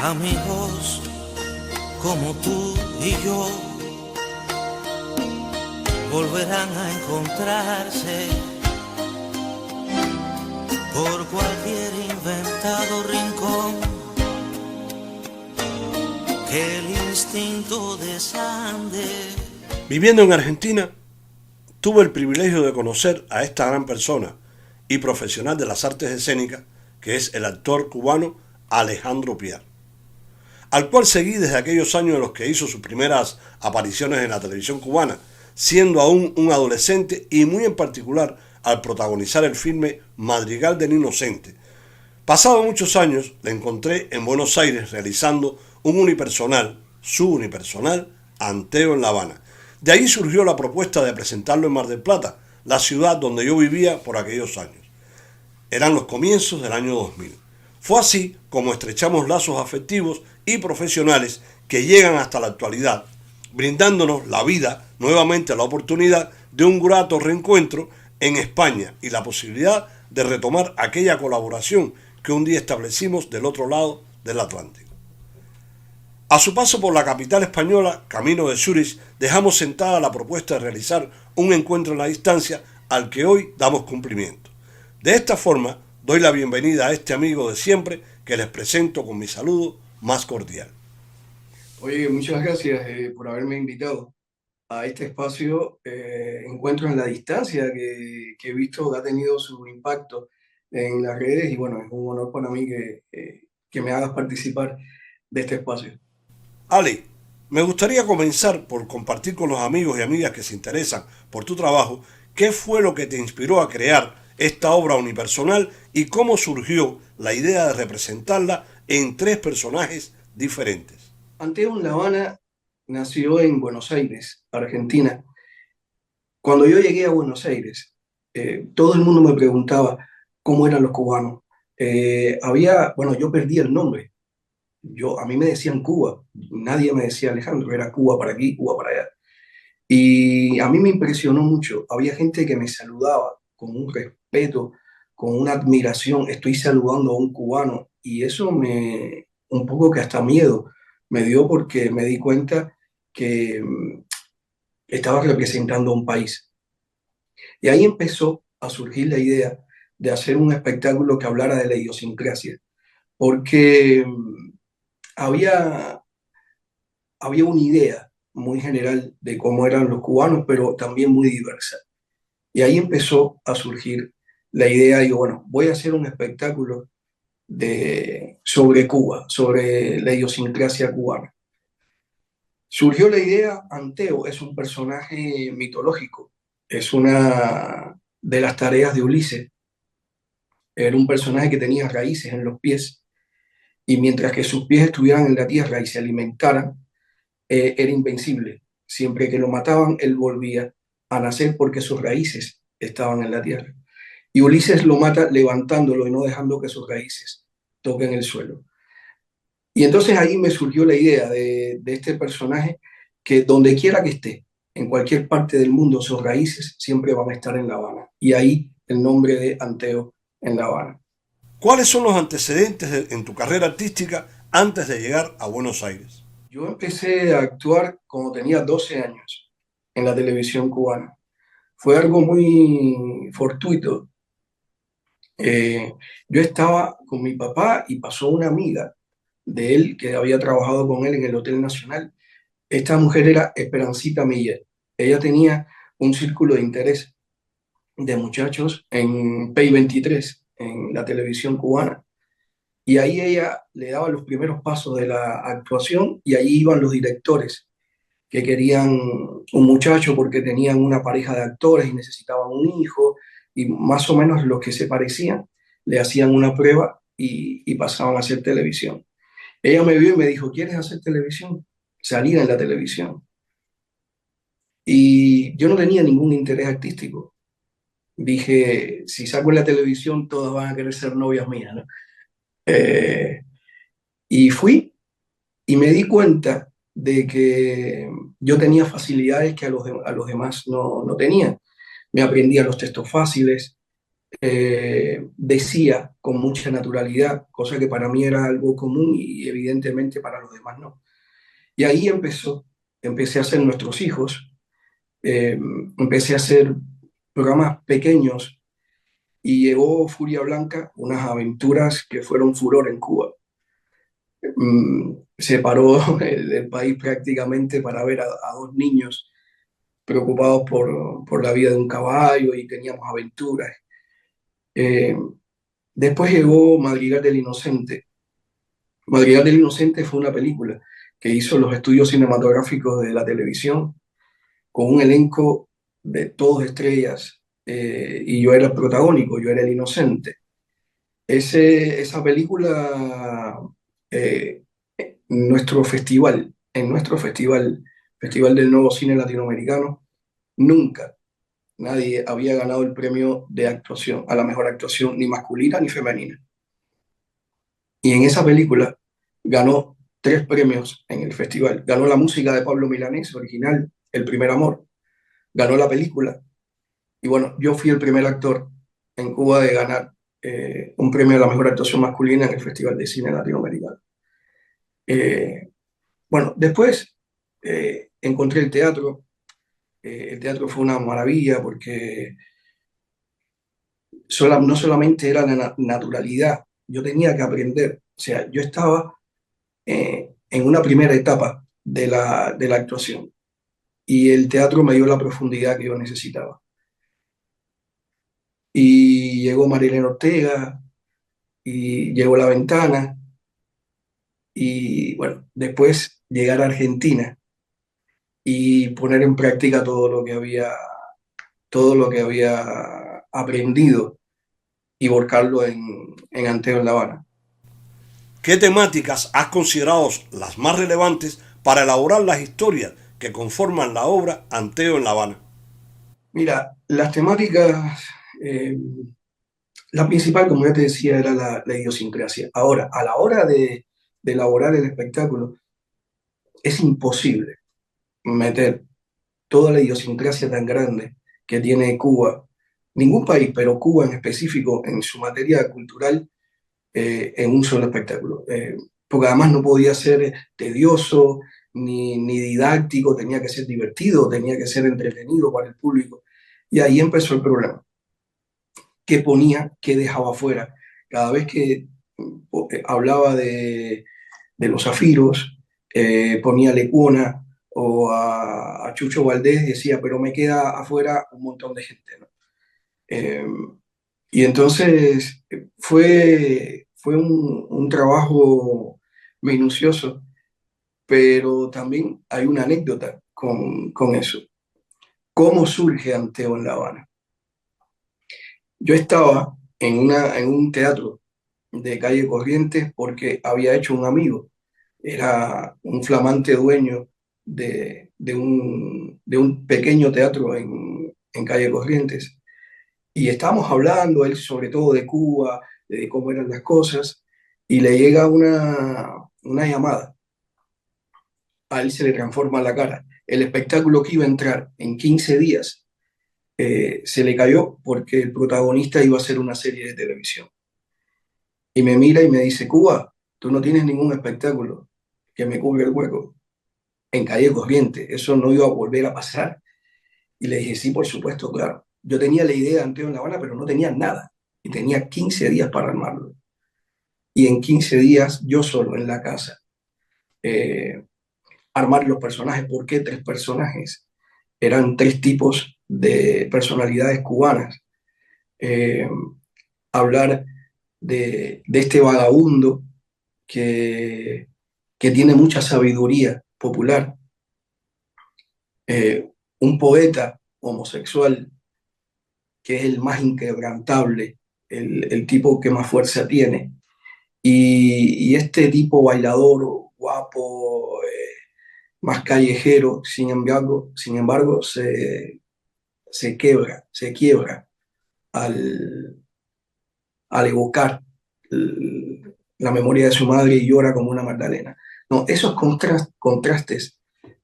Amigos como tú y yo volverán a encontrarse por cualquier inventado rincón que el instinto desande. Viviendo en Argentina, tuve el privilegio de conocer a esta gran persona y profesional de las artes escénicas, que es el actor cubano Alejandro Piar, al cual seguí desde aquellos años en los que hizo sus primeras apariciones en la televisión cubana, siendo aún un adolescente y muy en particular al protagonizar el filme Madrigal del Inocente. Pasados muchos años, le encontré en Buenos Aires realizando su unipersonal, Anteo en La Habana. De ahí surgió la propuesta de presentarlo en Mar del Plata, la ciudad donde yo vivía por aquellos años. Eran los comienzos del año 2000. Fue así como estrechamos lazos afectivos y profesionales que llegan hasta la actualidad, brindándonos la vida, nuevamente la oportunidad de un grato reencuentro en España y la posibilidad de retomar aquella colaboración que un día establecimos del otro lado del Atlántico. A su paso por la capital española, camino de Zúrich, dejamos sentada la propuesta de realizar un encuentro en la distancia al que hoy damos cumplimiento. De esta forma, doy la bienvenida a este amigo de siempre que les presento con mi saludo más cordial. Oye, muchas gracias por haberme invitado a este espacio, Encuentro en la Distancia, que he visto que ha tenido su impacto en las redes y bueno, es un honor para mí que me hagas participar de este espacio. Ali, me gustaría comenzar por compartir con los amigos y amigas que se interesan por tu trabajo qué fue lo que te inspiró a crear esta obra unipersonal y cómo surgió la idea de representarla en tres personajes diferentes. Anteo en La Habana nació en Buenos Aires, Argentina. Cuando yo llegué a Buenos Aires, todo el mundo me preguntaba cómo eran los cubanos. Bueno, yo perdí el nombre. A mí me decían Cuba, nadie me decía Alejandro, era Cuba para aquí, Cuba para allá. Y a mí me impresionó mucho, había gente que me saludaba con un respeto, con una admiración, estoy saludando a un cubano, y eso un poco que hasta miedo me dio porque me di cuenta que estaba representando a un país. Y ahí empezó a surgir la idea de hacer un espectáculo que hablara de la idiosincrasia, porque había, había una idea muy general de cómo eran los cubanos, pero también muy diversa. Y ahí empezó a surgir la idea, digo, bueno, voy a hacer un espectáculo sobre Cuba, sobre la idiosincrasia cubana. Surgió la idea, Anteo es un personaje mitológico, es una de las tareas de Ulises, era un personaje que tenía raíces en los pies, y mientras que sus pies estuvieran en la tierra y se alimentaran, era invencible. Siempre que lo mataban, él volvía a nacer porque sus raíces estaban en la tierra. Y Ulises lo mata levantándolo y no dejando que sus raíces toquen el suelo. Y entonces ahí me surgió la idea de este personaje que donde quiera que esté, en cualquier parte del mundo, sus raíces siempre van a estar en La Habana. Y ahí el nombre de Anteo en La Habana. ¿Cuáles son los antecedentes en tu carrera artística antes de llegar a Buenos Aires? Yo empecé a actuar cuando tenía 12 años en la televisión cubana. Fue algo muy fortuito. Eh, yo estaba con mi papá y pasó una amiga de él que había trabajado con él en el Hotel Nacional. Esta mujer era Esperancita Miller. Ella tenía un círculo de interés de muchachos en Pay 23, en la televisión cubana. Y ahí ella le daba los primeros pasos de la actuación y allí iban los directores que querían un muchacho porque tenían una pareja de actores y necesitaban un hijo y más o menos los que se parecían le hacían una prueba y pasaban a hacer televisión. Ella me vio y me dijo, ¿quieres hacer televisión? Salir en la televisión. Y yo no tenía ningún interés artístico. Dije, si saco en la televisión, todas van a querer ser novias mías, ¿no? Eh, y fui y me di cuenta de que yo tenía facilidades que a los demás no tenían. Me aprendía los textos fáciles, decía con mucha naturalidad, cosa que para mí era algo común y evidentemente para los demás no. Y ahí empecé a hacer Nuestros Hijos, eh, empecé a hacer programas pequeños y llegó Furia Blanca, unas aventuras que fueron furor en Cuba. Se paró el país prácticamente para ver a dos niños preocupados por la vida de un caballo y teníamos aventuras. Eh, Después llegó Madrigal del Inocente. Madrigal del Inocente fue una película que hizo los estudios cinematográficos de la televisión con un elenco de todos estrellas, y yo era el protagónico, yo era el inocente. Esa película, eh, en nuestro festival, Festival del Nuevo Cine Latinoamericano, nunca nadie había ganado el premio de actuación, a la mejor actuación, ni masculina ni femenina. Y en esa película ganó tres premios en el festival. Ganó la música de Pablo Milanés, original, El Primer Amor. Ganó la película. Y bueno, yo fui el primer actor en Cuba de ganar un premio a la mejor actuación masculina en el Festival de Cine Latinoamericano. Eh, bueno, después encontré el teatro. El teatro fue una maravilla porque no solamente era la naturalidad, yo tenía que aprender. O sea, yo estaba en una primera etapa de la actuación y el teatro me dio la profundidad que yo necesitaba. Y llegó Marilena Ortega y llegó La Ventana y bueno, después llegar a Argentina y poner en práctica todo lo que había aprendido y volcarlo en Anteo en La Habana. ¿Qué temáticas has considerado las más relevantes para elaborar las historias que conforman la obra Anteo en La Habana? Mira, las temáticas, eh, la principal, como ya te decía, era la idiosincrasia. Ahora, a la hora de elaborar el espectáculo, es imposible meter toda la idiosincrasia tan grande que tiene Cuba, ningún país, pero Cuba en específico en su materia cultural, en un solo espectáculo. Porque además no podía ser tedioso ni didáctico, tenía que ser divertido, tenía que ser entretenido para el público. Y ahí empezó el problema. ¿Qué ponía, qué dejaba fuera? Cada vez que hablaba de los zafiros, ponía a Lecuona o a Chucho Valdés, decía, pero me queda afuera un montón de gente, ¿no? Eh, y entonces fue un trabajo minucioso, pero también hay una anécdota con eso. ¿Cómo surge Anteo en La Habana? Yo estaba en un teatro de calle Corrientes porque había hecho un amigo, era un flamante dueño de un pequeño teatro en calle Corrientes. Y estábamos hablando, él sobre todo de Cuba, de cómo eran las cosas, y le llega una llamada. A él se le transforma la cara. El espectáculo que iba a entrar en 15 días se le cayó porque el protagonista iba a hacer una serie de televisión. Y me mira y me dice, Cuba, tú no tienes ningún espectáculo que me cubra el hueco en calle Corriente. Eso no iba a volver a pasar. Y le dije, sí, por supuesto, claro. Yo tenía la idea de Anteo en La Habana, pero no tenía nada. Y tenía 15 días para armarlo. Y en 15 días, yo solo en la casa, eh, armar los personajes. ¿Por qué tres personajes? Eran tres tipos de personalidades cubanas. Eh, Hablar de este vagabundo que, que tiene mucha sabiduría popular, un poeta homosexual que es el más inquebrantable, el tipo que más fuerza tiene, y este tipo bailador, guapo, más callejero, sin embargo se quiebra al, al evocar la memoria de su madre y llora como una Magdalena. No, esos contrastes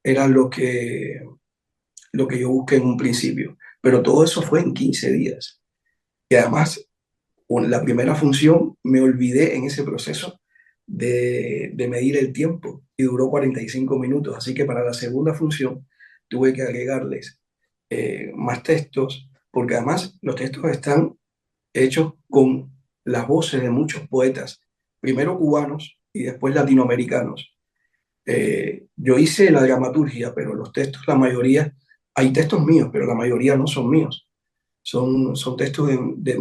eran lo que yo busqué en un principio, pero todo eso fue en 15 días. Y además, la primera función me olvidé en ese proceso de medir el tiempo y duró 45 minutos. Así que para la segunda función tuve que agregarles más textos, porque además los textos están hechos con las voces de muchos poetas, primero cubanos y después latinoamericanos. Yo hice la dramaturgia, pero los textos, la mayoría, hay textos míos, pero la mayoría no son míos. Son textos de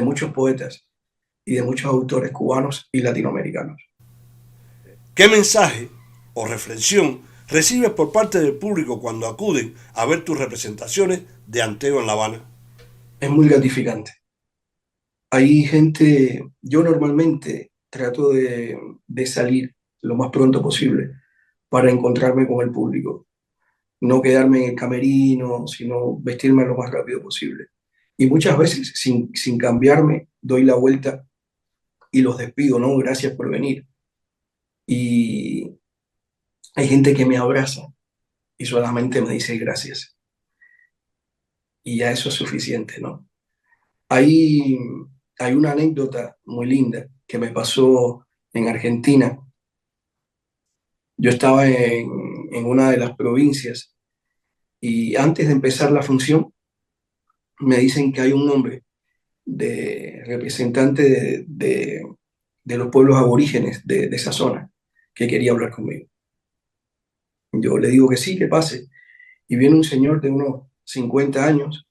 muchos poetas y de muchos autores cubanos y latinoamericanos. ¿Qué mensaje o reflexión recibes por parte del público cuando acuden a ver tus representaciones de Anteo en La Habana? Es muy gratificante. Hay gente, yo normalmente trato de salir lo más pronto posible para encontrarme con el público, no quedarme en el camerino, sino vestirme lo más rápido posible. Y muchas veces, sin cambiarme, doy la vuelta y los despido, ¿no? Gracias por venir. Y hay gente que me abraza y solamente me dice gracias. Y ya eso es suficiente, ¿no? Hay, hay una anécdota muy linda que me pasó en Argentina. Yo estaba en una de las provincias y antes de empezar la función me dicen que hay un hombre de representante de los pueblos aborígenes de esa zona que quería hablar conmigo. Yo le digo que sí, que pase. Y viene un señor de unos 50 años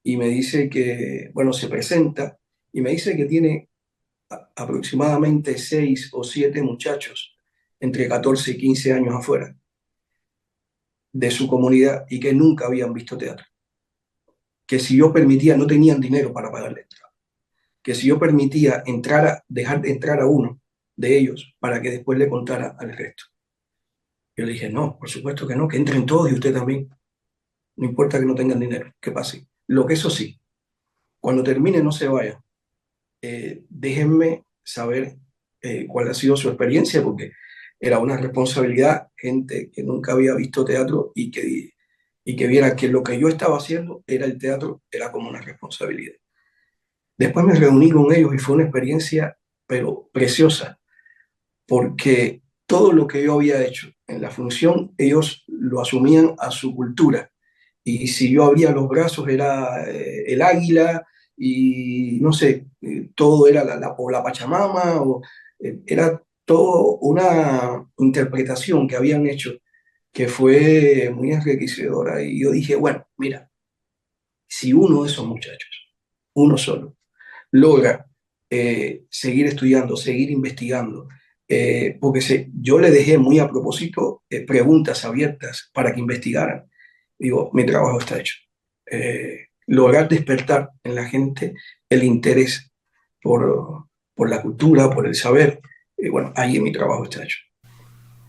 y me dice que, bueno, se presenta y me dice que tiene aproximadamente 6 o 7 muchachos entre 14 y 15 años afuera de su comunidad y que nunca habían visto teatro. Que si yo permitía, no tenían dinero para pagar la entrada. Que si yo permitía dejar de entrar a uno de ellos para que después le contara al resto. Yo le dije, no, por supuesto que no, que entren todos y usted también. No importa que no tengan dinero, que pase. Lo que eso sí, cuando termine no se vaya. Déjenme saber cuál ha sido su experiencia, porque era una responsabilidad, gente que nunca había visto teatro y que viera que lo que yo estaba haciendo era el teatro, era como una responsabilidad. Después me reuní con ellos y fue una experiencia, pero preciosa, porque todo lo que yo había hecho en la función, ellos lo asumían a su cultura. Y si yo abría los brazos era el águila y no sé, todo era o la Pachamama, era todo una interpretación que habían hecho que fue muy enriquecedora. Y yo dije, bueno, mira, si uno de esos muchachos, uno solo, logra seguir estudiando, seguir investigando, porque yo le dejé muy a propósito preguntas abiertas para que investigaran. Digo, mi trabajo está hecho. Lograr despertar en la gente el interés por la cultura, por el saber, bueno, ahí mi trabajo está hecho.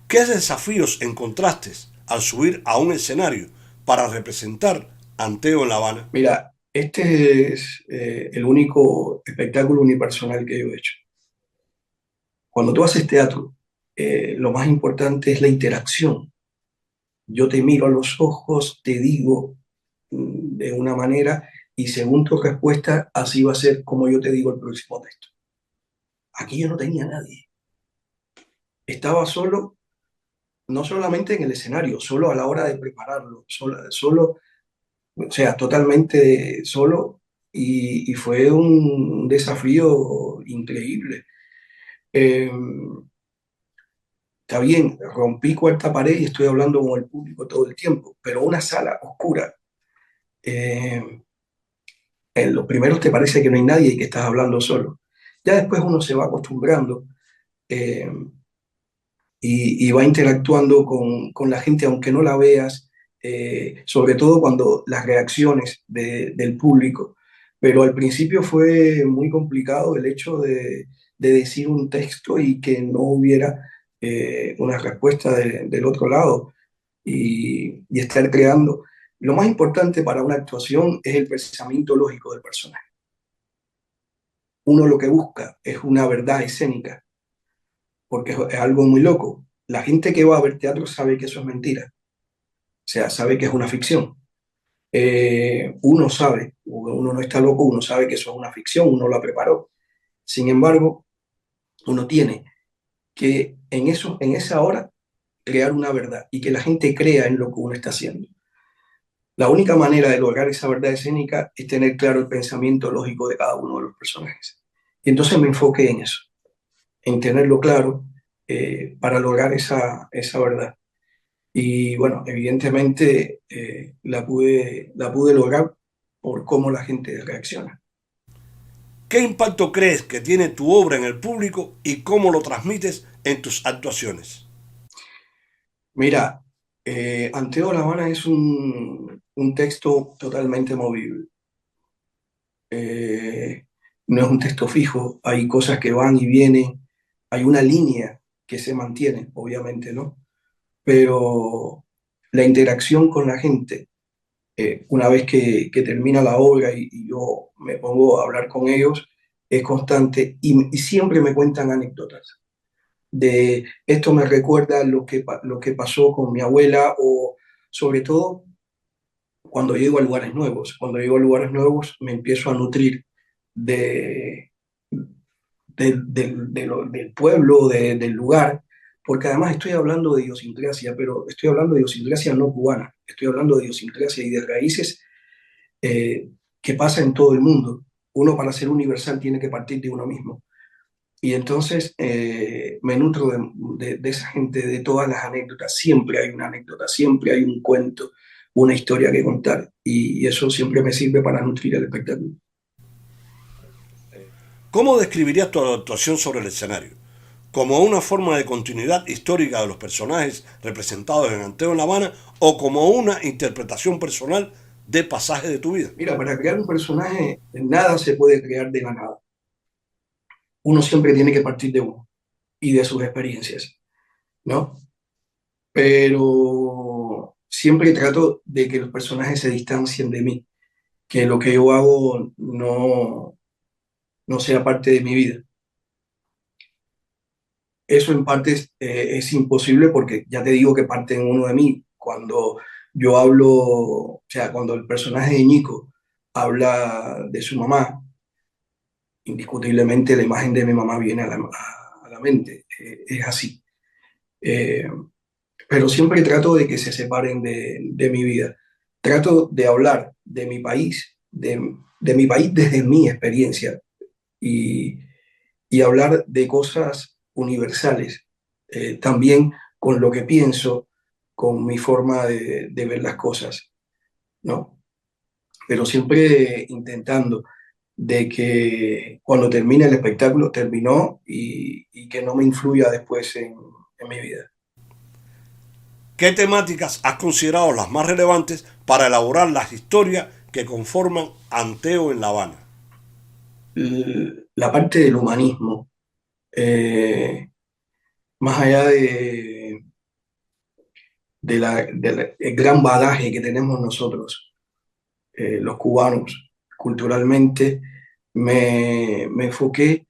¿Qué desafíos encontraste al subir a un escenario para representar Anteo en La Habana? Mira, este es el único espectáculo unipersonal que yo he hecho. Cuando tú haces teatro, lo más importante es la interacción. Yo te miro a los ojos, te digo de una manera y según tu respuesta, así va a ser como yo te digo el próximo texto. Aquí yo no tenía nadie. Estaba solo, no solamente en el escenario, solo a la hora de prepararlo, solo, o sea, totalmente solo y fue un desafío increíble. Eh, Está bien, rompí cuarta pared y estoy hablando con el público todo el tiempo, pero una sala oscura, eh, en los primeros te parece que no hay nadie y que estás hablando solo. Ya después uno se va acostumbrando eh, y va interactuando con la gente aunque no la veas, sobre todo cuando las reacciones del público. Pero al principio fue muy complicado el hecho de decir un texto y que no hubiera una respuesta del otro lado y estar creando. Lo más importante para una actuación es el pensamiento lógico del personaje. Uno lo que busca es una verdad escénica, porque es algo muy loco. La gente que va a ver teatro sabe que eso es mentira, o sea, sabe que es una ficción, Uno sabe, uno no está loco, uno sabe que eso es una ficción, uno la preparó. Sin embargo, uno tiene que en esa hora crear una verdad y que la gente crea en lo que uno está haciendo. La única manera de lograr esa verdad escénica es tener claro el pensamiento lógico de cada uno de los personajes. Y entonces me enfoqué en eso, en tenerlo claro para lograr esa verdad. Y bueno, evidentemente la pude lograr por cómo la gente reacciona. ¿Qué impacto crees que tiene tu obra en el público y cómo lo transmites en tus actuaciones? Mira, Anteo La Habana es un texto totalmente movible. Eh, no es un texto fijo, hay cosas que van y vienen, hay una línea que se mantiene, obviamente, ¿no? Pero la interacción con la gente, una vez que termina la obra y yo me pongo a hablar con ellos, es constante y siempre me cuentan anécdotas de esto me recuerda lo que pasó con mi abuela o sobre todo cuando llego a lugares nuevos. Cuando llego a lugares nuevos me empiezo a nutrir de, del pueblo, del lugar, porque además estoy hablando de idiosincrasia, pero estoy hablando de idiosincrasia no cubana, estoy hablando de idiosincrasia y de raíces que pasa en todo el mundo. Uno para ser universal tiene que partir de uno mismo. Y entonces me nutro de esa gente, de todas las anécdotas. Siempre hay una anécdota, siempre hay un cuento, una historia que contar. Y eso siempre me sirve para nutrir el espectáculo. ¿Cómo describirías tu actuación sobre el escenario? ¿Como una forma de continuidad histórica de los personajes representados en Anteo en La Habana o como una interpretación personal de pasajes de tu vida? Mira, para crear un personaje, nada se puede crear de la nada. Uno siempre tiene que partir de uno y de sus experiencias, ¿no? Pero siempre trato de que los personajes se distancien de mí, que lo que yo hago no sea parte de mi vida. Eso en parte es imposible porque ya te digo que parte en uno de mí. Cuando yo hablo, o sea, cuando el personaje de Ñico habla de su mamá, indiscutiblemente la imagen de mi mamá viene a la mente. Es así. Eh, pero siempre trato de que se separen de mi vida. Trato de hablar de mi país desde mi experiencia y, y hablar de cosas universales, también con lo que pienso, con mi forma de ver las cosas, ¿no? Pero siempre intentando de que cuando termine el espectáculo terminó y que no me influya después en mi vida. ¿Qué temáticas has considerado las más relevantes para elaborar las historias que conforman Anteo en La Habana? La parte del humanismo, eh, más allá del gran bagaje que tenemos nosotros, los cubanos, culturalmente, me enfoqué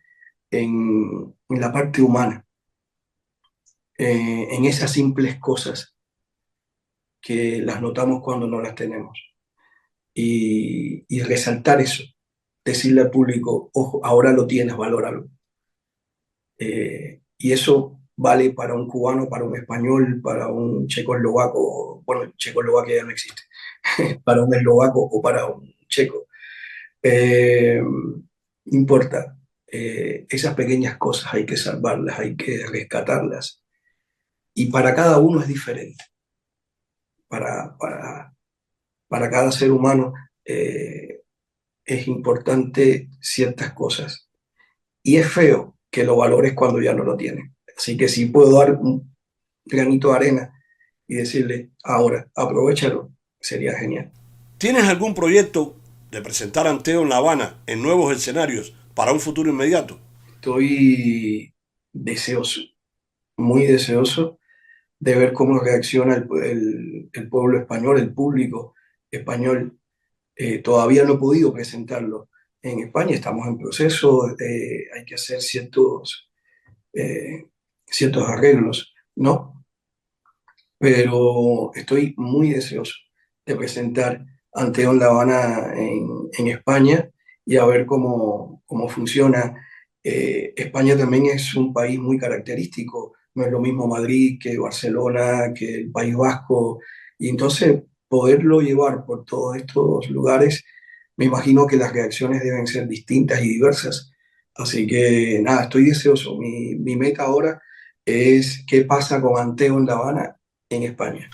en la parte humana, en esas simples cosas que las notamos cuando no las tenemos. Y resaltar eso, decirle al público, ojo, ahora lo tienes, valóralo. Y eso vale para un cubano, para un español, para un checoslovaco, bueno, Checoslovaquia ya no existe, para un eslovaco o para un checo. No importa, esas pequeñas cosas hay que salvarlas, hay que rescatarlas. Y para cada uno es diferente. Para, para, para cada ser humano es importante ciertas cosas. Y es feo que lo valores cuando ya no lo tienes. Así que si puedo dar un granito de arena y decirle, ahora, aprovechalo, sería genial. ¿Tienes algún proyecto de presentar Anteo en La Habana en nuevos escenarios para un futuro inmediato? Estoy deseoso, muy deseoso de ver cómo reacciona el pueblo español, el público español. Todavía no he podido presentarlo en España, estamos en proceso, hay que hacer eh, ciertos arreglos, ¿no? Pero estoy muy deseoso de presentar Anteo en La Habana en España y a ver cómo funciona. España también es un país muy característico, no es lo mismo Madrid que Barcelona, que el País Vasco, y entonces poderlo llevar por todos estos lugares, me imagino que las reacciones deben ser distintas y diversas. Así que nada, estoy deseoso. Mi meta ahora es qué pasa con Anteo en La Habana en España.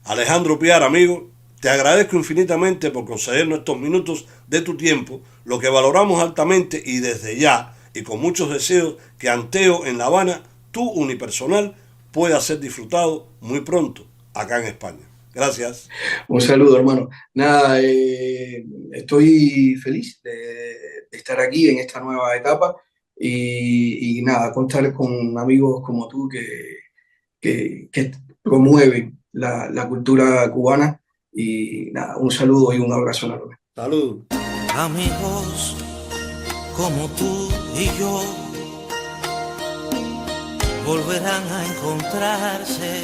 Alejandro Piar, amigo, te agradezco infinitamente por concedernos estos minutos de tu tiempo, lo que valoramos altamente y desde ya, y con muchos deseos, que Anteo en La Habana, tu unipersonal, pueda ser disfrutado muy pronto acá en España. Gracias. Un saludo, hermano. Nada, estoy feliz de estar aquí en esta nueva etapa y nada, contar con amigos como tú que promueven la cultura cubana y nada, un saludo y un abrazo enorme. Salud. Amigos como tú y yo volverán a encontrarse